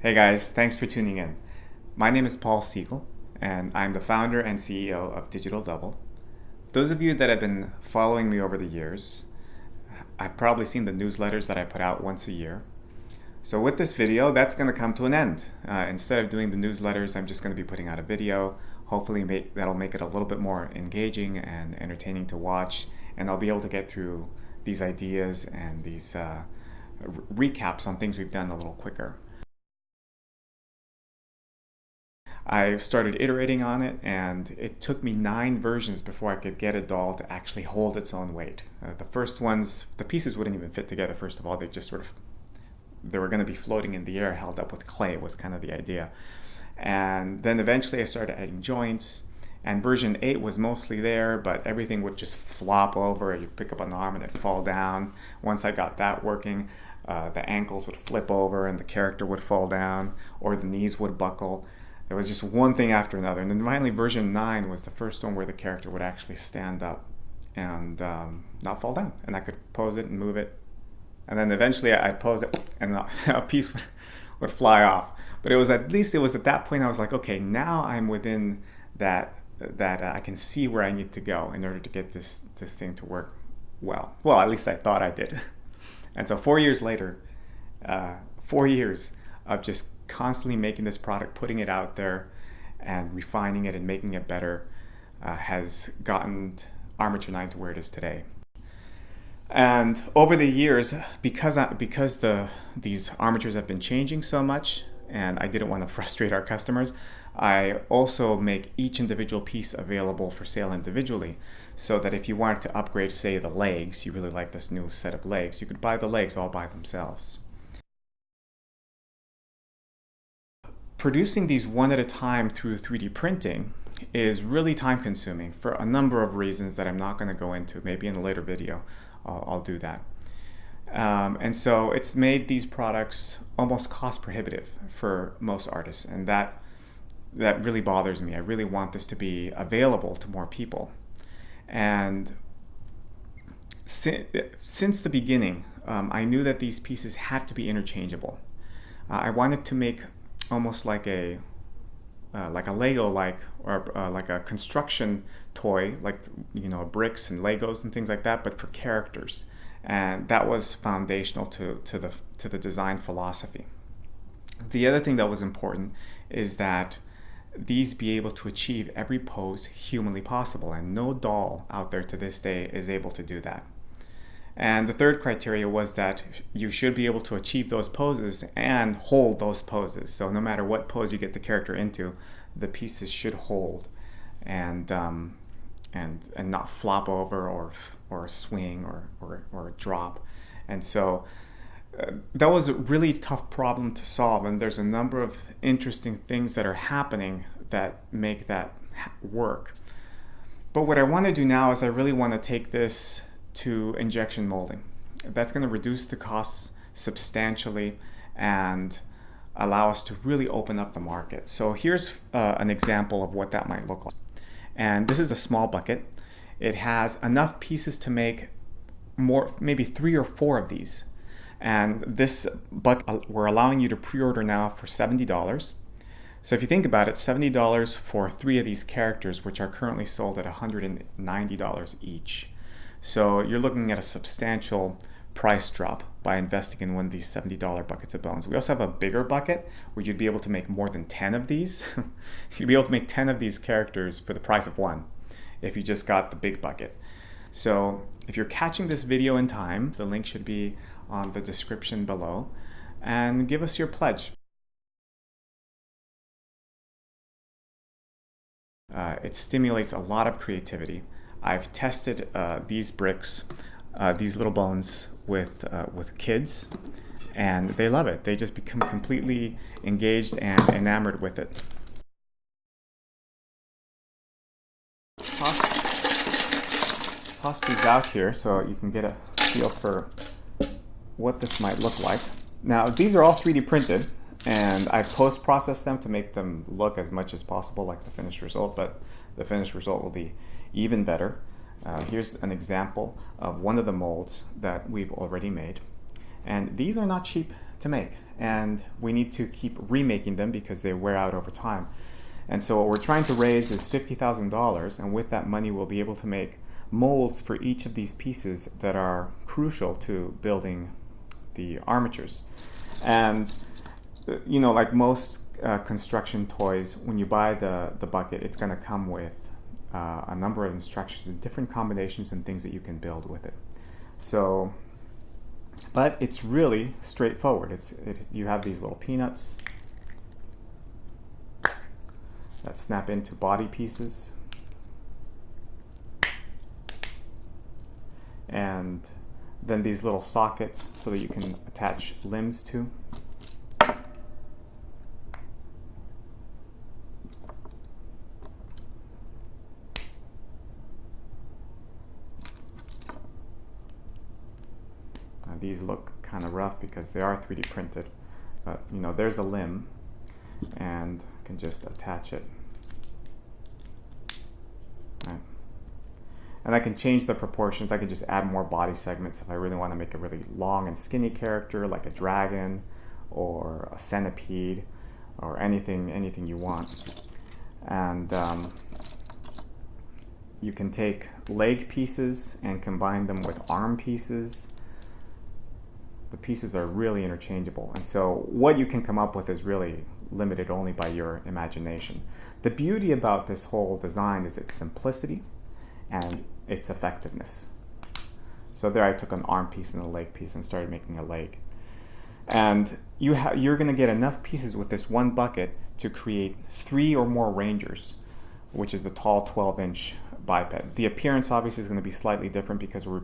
Hey guys, thanks for tuning in. My name is Paul Siegel, and I'm the founder and CEO of Digital Double. Those of you that have been following me over the years, I've probably seen the newsletters that I put out once a year. So with this video, that's going to come to an end. Instead of doing the newsletters, I'm just going to be putting out a video. Hopefully that'll make it a little bit more engaging and entertaining to watch, and I'll be able to get through these ideas and these recaps on things we've done a little quicker. I started iterating on it, and it took me 9 versions before I could get a doll to actually hold its own weight. The first ones, the pieces wouldn't even fit together. First of all, they were going to be floating in the air, held up with clay was kind of the idea. And then eventually I started adding joints, and version 8 was mostly there, but everything would just flop over. You'd pick up an arm and it'd fall down. Once I got that working, the ankles would flip over and the character would fall down, or the knees would buckle. There was just one thing after another. And then finally version 9 was the first one where the character would actually stand up and not fall down. And I could pose it and move it. And then eventually I'd pose it and a piece would fly off. But it was at that point I was like, okay, now I'm within that I can see where I need to go in order to get this thing to work well. Well, at least I thought I did. And so 4 years later, 4 years of just constantly making this product, putting it out there and refining it and making it better has gotten Armature 9 to where it is today. And over the years, because these armatures have been changing so much and I didn't want to frustrate our customers, I also make each individual piece available for sale individually, so that if you wanted to upgrade, say, the legs, you really like this new set of legs, you could buy the legs all by themselves. Producing these one at a time through 3D printing is really time consuming for a number of reasons that I'm not going to go into. Maybe in a later video I'll do that. And so it's made these products almost cost prohibitive for most artists, and that really bothers me. I really want this to be available to more people. And since the beginning, I knew that these pieces had to be interchangeable. I wanted to make almost like a Lego, or like a construction toy, like, you know, bricks and Legos and things like that, but for characters. And that was foundational to the design philosophy. The other thing that was important is that these be able to achieve every pose humanly possible, and no doll out there to this day is able to do that. And the third criteria was that you should be able to achieve those poses and hold those poses. So no matter what pose you get the character into, the pieces should hold and not flop over or swing or drop. And so that was a really tough problem to solve, and there's a number of interesting things that are happening that make that work. But what I want to do now is I really want to take this to injection molding. That's going to reduce the costs substantially and allow us to really open up the market. So here's an example of what that might look like. And this is a small bucket. It has enough pieces to make maybe 3 or 4 of these. And this bucket we're allowing you to pre-order now for $70. So if you think about it, $70 for 3 of these characters, which are currently sold at $190 each. So you're looking at a substantial price drop by investing in one of these $70 buckets of bones. We also have a bigger bucket where you'd be able to make more than 10 of these. You'd be able to make 10 of these characters for the price of one if you just got the big bucket. So if you're catching this video in time, the link should be on the description below, and give us your pledge. It stimulates a lot of creativity. I've tested these bricks, these little bones with kids, and they love it. They just become completely engaged and enamored with it. Toss these out here so you can get a feel for what this might look like. Now, these are all 3D printed, and I post-processed them to make them look as much as possible like the finished result, but the finished result will be even better. Here's an example of one of the molds that we've already made. And these are not cheap to make. and we need to keep remaking them because they wear out over time. And so what we're trying to raise is $50,000, and with that money we'll be able to make molds for each of these pieces that are crucial to building the armatures. And you know, like most construction toys, when you buy the bucket, it's going to come with a number of instructions and different combinations and things that you can build with it. So, but it's really straightforward. You have these little peanuts that snap into body pieces, and then these little sockets so that you can attach limbs to. These look kind of rough because they are 3D printed, but you know, there's a limb, and I can just attach it. Right. And I can change the proportions. I can just add more body segments if I really want to make a really long and skinny character, like a dragon or a centipede or anything you want. And you can take leg pieces and combine them with arm pieces. The pieces are really interchangeable, and so what you can come up with is really limited only by your imagination. The beauty about this whole design is its simplicity and its effectiveness. So there I took an arm piece and a leg piece and started making a leg. And you're going to get enough pieces with this one bucket to create 3 or more Rangers, which is the tall 12-inch biped. The appearance obviously is going to be slightly different because we're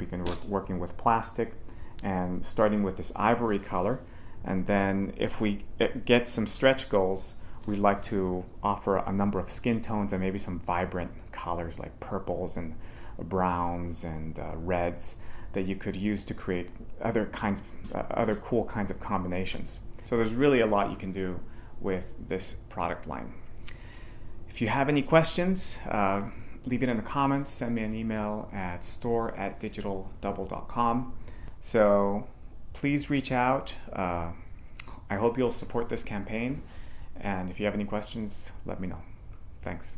working with plastic, and starting with this ivory color, and then if we get some stretch goals, we'd like to offer a number of skin tones and maybe some vibrant colors like purples and browns and reds that you could use to create other cool kinds of combinations. So there's really a lot you can do with this product line. If you have any questions, leave it in the comments, send me an email at store@digitaldouble.com. So please reach out. I hope you'll support this campaign, and if you have any questions, let me know. Thanks.